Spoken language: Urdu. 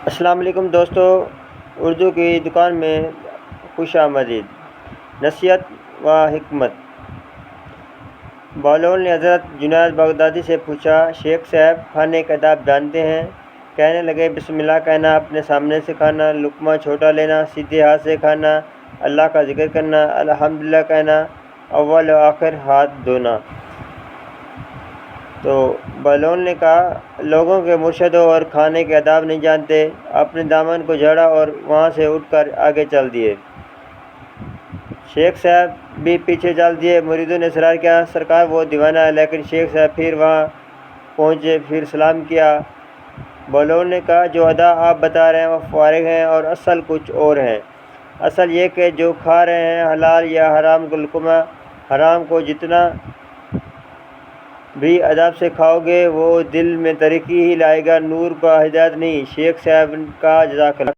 السلام علیکم دوستو، اردو کی دکان میں خوش آمدید۔ نصیحت و حکمت۔ بہلول نے حضرت جنید بغدادی سے پوچھا، شیخ صاحب کھانے کے آداب جانتے ہیں؟ کہنے لگے، بسم اللہ کہنا، اپنے سامنے سے کھانا، لقمہ چھوٹا لینا، سیدھے ہاتھ سے کھانا، اللہ کا ذکر کرنا، الحمدللہ کہنا، اول و آخر ہاتھ دھونا۔ تو بہلول نے کہا، لوگوں کے مرشد ہو اور کھانے کے آداب نہیں جانتے۔ اپنے دامن کو جھاڑا اور وہاں سے اٹھ کر آگے چل دیے۔ شیخ صاحب بھی پیچھے چل دیے۔ مریدوں نے اصرار کیا، سرکار وہ دیوانہ ہے، لیکن شیخ صاحب پھر وہاں پہنچے، پھر سلام کیا۔ بہلول نے کہا، جو ادا آپ بتا رہے ہیں وہ فارغ ہیں اور اصل کچھ اور ہے۔ اصل یہ کہ جو کھا رہے ہیں حلال یا حرام کا لقمہ، حرام کو جتنا بھی ادب سے کھاؤ گے وہ دل میں ترقی ہی لائے گا، نور کا ہدایت نہیں۔ شیخ صاحب کا جزاک اللہ۔